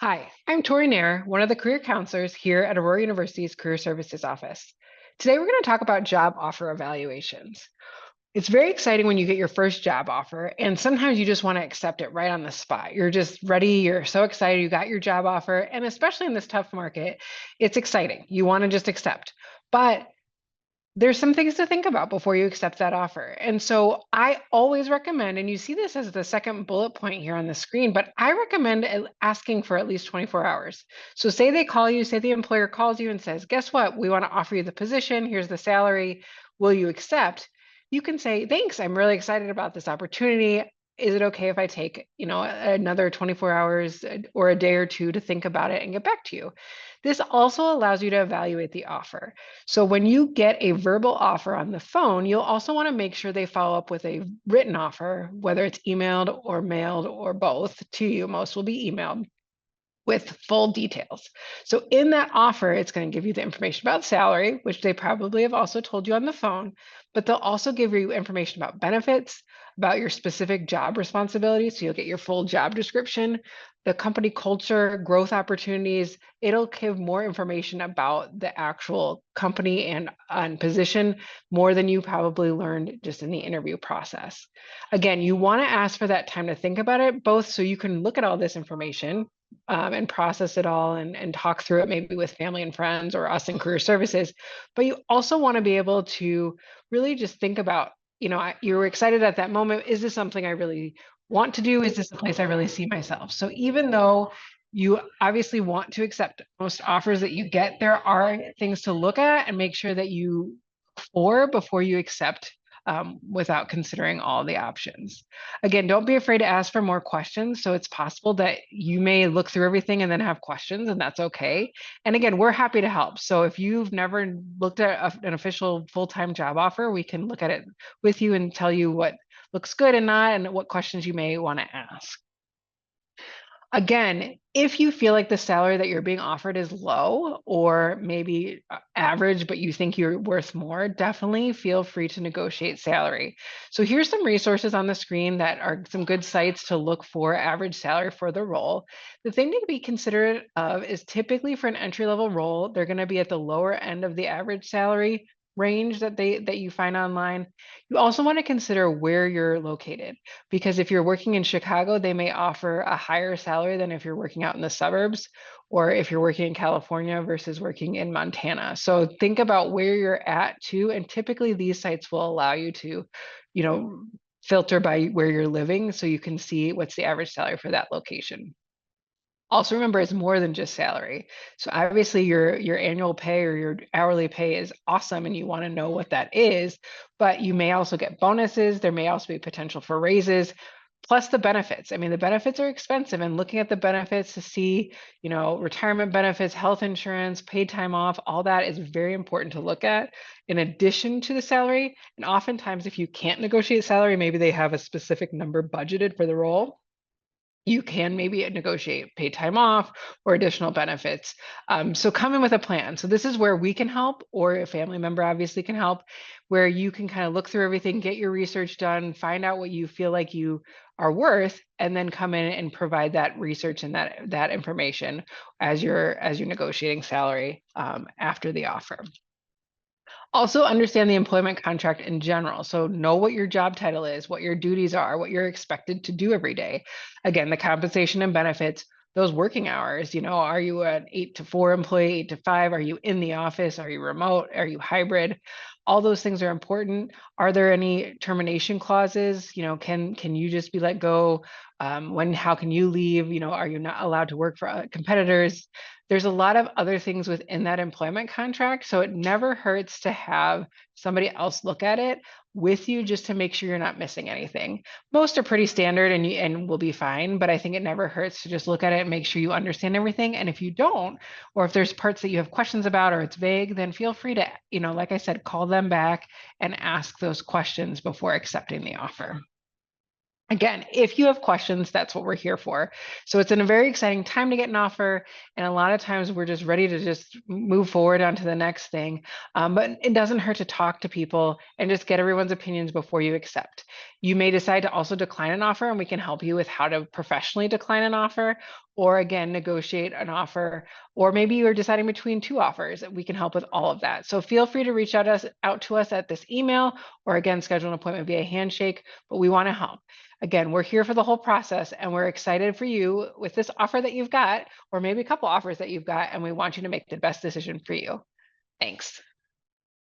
Hi, I'm Tori Nair, one of the career counselors here at Aurora University's Career Services Office. Today, we're going to talk about job offer evaluations. It's very exciting when you get your first job offer, and sometimes you just want to accept it right on the spot. You're just ready, you're so excited, you got your job offer, and especially in this tough market, it's exciting. You want to just accept. But there's some things to think about before you accept that offer. And so I always recommend, and you see this as the second bullet point here on the screen, but I recommend asking for at least 24 hours. So say they call you, say the employer calls you and says, guess what? We want to offer you the position. Here's the salary. Will you accept? You can say, thanks. I'm really excited about this opportunity. Is it okay if I take, another 24 hours or a day or two to think about it and get back to you? This also allows you to evaluate the offer. So when you get a verbal offer on the phone, you'll also want to make sure they follow up with a written offer, whether it's emailed or mailed or both to you. Most will be emailed with full details. So in that offer, it's going to give you the information about salary, which they probably have also told you on the phone, but they'll also give you information about benefits, about your specific job responsibilities. So you'll get your full job description, the company culture, growth opportunities. It'll give more information about the actual company and position, more than you probably learned just in the interview process. Again, you want to ask for that time to think about it, both so you can look at all this information and process it all and talk through it maybe with family and friends or us in career services. But you also want to be able to really just think about, you're excited at that moment. Is this something I really want to do? Is this a place I really see myself? So even though you obviously want to accept most offers that you get, there are things to look at and make sure that you before you accept without considering all the options. Again, don't be afraid to ask for more questions. So it's possible that you may look through everything and then have questions, and that's okay. And again, we're happy to help. So if you've never looked at an official full-time job offer, we can look at it with you and tell you what looks good and not, and what questions you may want to ask. Again, if you feel like the salary that you're being offered is low or maybe average, but you think you're worth more, definitely feel free to negotiate salary. So here's some resources on the screen that are some good sites to look for average salary for the role. The thing to be considerate of is typically for an entry-level role, they're going to be at the lower end of the average salary range that you find online. You also want to consider where you're located, because if you're working in Chicago, they may offer a higher salary than if you're working out in the suburbs, or if you're working in California versus working in Montana. So think about where you're at too, and typically these sites will allow you to, filter by where you're living so you can see what's the average salary for that location. Also remember, it's more than just salary. So obviously your annual pay or your hourly pay is awesome and you want to know what that is, but you may also get bonuses. There may also be potential for raises, plus the benefits. I mean, the benefits are expensive, and looking at the benefits to see, retirement benefits, health insurance, paid time off, all that is very important to look at in addition to the salary. And oftentimes if you can't negotiate salary, maybe they have a specific number budgeted for the role, you can maybe negotiate paid time off or additional benefits. So come in with a plan. So this is where we can help, or a family member obviously can help, where you can kind of look through everything, get your research done, find out what you feel like you are worth, and then come in and provide that research and that information as you're negotiating salary after the offer. Also understand the employment contract in general. So know what your job title is, what your duties are, what you're expected to do every day. Again, the compensation and benefits, those working hours, are you an 8 to 4 employee, 8 to 5? Are you in the office? Are you remote? Are you hybrid? All those things are important. Are there any termination clauses? Can you just be let go? How can you leave? Are you not allowed to work for competitors? There's a lot of other things within that employment contract, so it never hurts to have somebody else look at it with you just to make sure you're not missing anything. Most are pretty standard and will be fine, but I think it never hurts to just look at it and make sure you understand everything. And if you don't, or if there's parts that you have questions about or it's vague, then feel free to, like I said, call them back and ask those questions before accepting the offer. Again, if you have questions, that's what we're here for. So it's in a very exciting time to get an offer. And a lot of times we're just ready to just move forward onto the next thing. But it doesn't hurt to talk to people and just get everyone's opinions before you accept. You may decide to also decline an offer, and we can help you with how to professionally decline an offer. or again, negotiate an offer, or maybe you're deciding between two offers. We can help with all of that. So feel free to reach out to us at this email, or again, schedule an appointment via handshake, but we want to help. Again, we're here for the whole process, and we're excited for you with this offer that you've got, or maybe a couple offers that you've got, and we want you to make the best decision for you. Thanks.